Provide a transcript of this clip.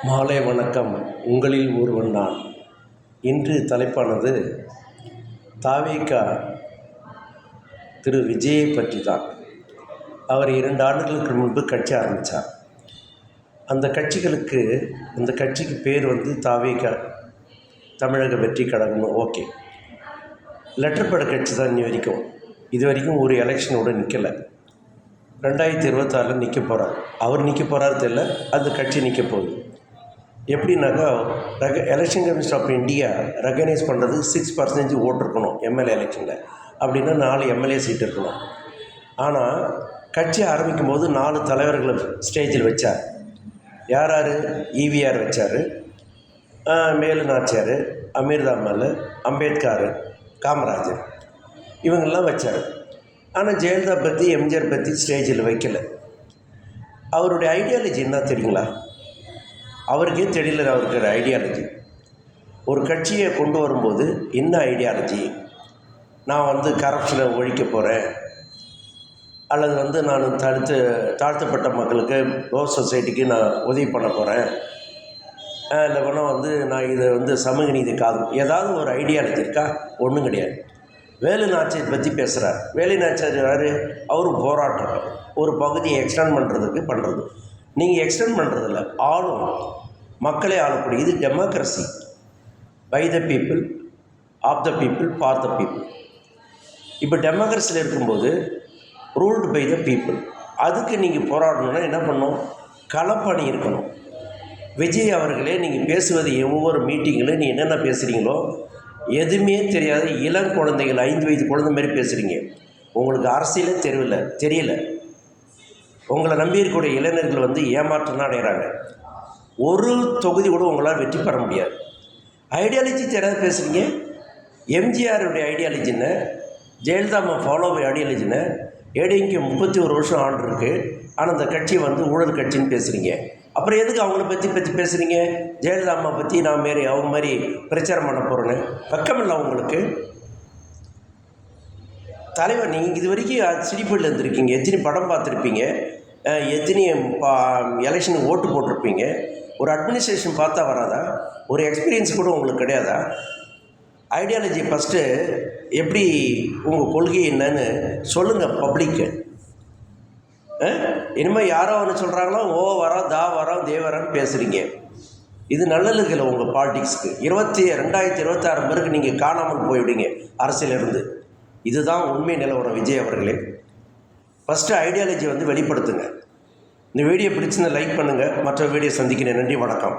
மாலை வணக்கம். உங்களில் ஒருவன் நான். இன்று தலைப்பானது தாவேகா திரு விஜயை பற்றி தான். அவர் 2 ஆண்டுகளுக்கு முன்பு கட்சி ஆரம்பித்தார். அந்த கட்சிக்கு பேர் தாவேகா, தமிழக வெற்றி கழகம். ஓகே, லெட்டர் பேட் கட்சி தான். இது வரைக்கும் ஒரு எலெக்ஷனோடு நிற்கலை. 2026 நிற்க போகிறார். அவர் நிற்க போகிறாரு தெரியல, அந்த கட்சி நிற்க போகுது. எப்படின்னாக்கா, election commission of India recognise பண்ணுறது 6% ஓட்டு இருக்கணும் எம்எல்ஏ எலெக்ஷனில். அப்படின்னா 4 எம்எல்ஏ சீட் இருக்கணும். ஆனால் கட்சி ஆரம்பிக்கும் போது 4 தலைவர்களை ஸ்டேஜில் வச்சார். யார்? ஈவிஆர் வச்சார், மேலு நாச்சியார், அமீர்தாமல், அம்பேத்கர், காமராஜர், இவங்கெல்லாம் வச்சார். ஆனால் ஜெயலலிதா பற்றி, எம்ஜிஆர் பற்றி ஸ்டேஜில் வைக்கலை. அவருடைய ஐடியாலஜி என்ன தெரியுங்களா? அவருக்கே தெரியல. அவருக்கு ஐடியாலஜி, ஒரு கட்சியை கொண்டு வரும்போது என்ன ஐடியாலஜி, நான் கரப்ஷனை ஒழிக்க போகிறேன், அல்லது நான் தாழ்த்தப்பட்ட மக்களுக்கு, லோ சொசைட்டிக்கு நான் உதவி பண்ண போகிறேன், இல்லை வேணால் நான் இதை சமூக நீதி காக்கும், ஏதாவது ஒரு ஐடியாலஜி இருக்கா? ஒன்றும் கிடையாது. வேலு நாச்சியார் பற்றி பேசுகிறார். வேலு நாச்சியார் யார்? அவரும் போராட்டம், ஒரு பகுதியை எக்ஸ்டெண்ட் பண்ணுறது. நீங்கள் எக்ஸ்டெண்ட் பண்ணுறதில்ல, ஆளும் மக்களை ஆளக்கூடிய. இது democracy. By the people, of the people, for the people. இப்போ டெமோக்ரஸியில் இருக்கும்போது ரூல்டு பை த பீப்புள். அதுக்கு நீங்கள் போராடணுன்னா என்ன பண்ணணும்? களப்பணி இருக்கணும். விஜய் அவர்களே, நீங்கள் பேசுவது ஒவ்வொரு மீட்டிங்கில் நீங்கள் என்னென்ன பேசுகிறீங்களோ எதுவுமே தெரியாத இளம் குழந்தைகள், 5 வயது குழந்தை மாதிரி பேசுகிறீங்க. உங்களுக்கு அரசியலே தெரியல. உங்களை நம்பி இருக்கக்கூடிய இளைஞர்கள் ஏமாற்றம் அடைகிறாங்க. ஒரு தொகுதி கூட உங்களால் வெற்றி பெற முடியாது. ஐடியாலஜி தெரியாத பேசுகிறீங்க. எம்ஜிஆருடைய ஐடியாலஜின்னு, ஜெயலலிதா ஃபாலோ பை ஐடியாலஜின்னு. ஏடிஎம்கே 31 வருஷம் ஆண்டு இருக்குது. ஆனால் அந்த கட்சி ஊழல் கட்சின்னு பேசுகிறீங்க. அப்புறம் எதுக்கு அவங்கள பற்றி பேசுகிறீங்க? ஜெயலலிதா அம்மா பற்றி நான் மாரி அவங்க மாதிரி பிரச்சாரம் பண்ண போகிறேன்னு பக்கமில்லை உங்களுக்கு. தலைவர், நீங்கள் இது வரைக்கும் சிரிப்பீடில் இருந்திருக்கீங்க, எத்தனை படம் பார்த்துருப்பீங்க, எத்தனை எலெக்ஷனுக்கு ஓட்டு போட்டிருப்பீங்க. ஒரு அட்மினிஸ்ட்ரேஷன் பார்த்தா வராதா? ஒரு எக்ஸ்பீரியன்ஸ் கூட உங்களுக்கு கிடையாதா? ஐடியாலஜி ஃபஸ்ட்டு எப்படி, உங்கள் கொள்கை என்னன்னு சொல்லுங்கள் பப்ளிக்கு. இனிமேல் யாரோ ஒன்று சொல்கிறாங்களோ, ஓ வரோம், தா வரோம், தேவரான்னு பேசுகிறீங்க. இது நல்லதுக்கில்லை உங்கள் பாலிடிக்ஸ்க்கு. 2026 பிறகு நீங்கள் காணாமல் போய்விடுங்க அரசியலிருந்து. இதுதான் உண்மை நிலவரம். விஜய் அவர்களே, ஃபஸ்ட்டு ஐடியாலஜி வெளிப்படுத்துங்க. இந்த வீடியோ பிடிச்சிருந்தால் லைக் பண்ணுங்கள். மற்ற வீடியோ சந்திக்கிறேன். நன்றி, வணக்கம்.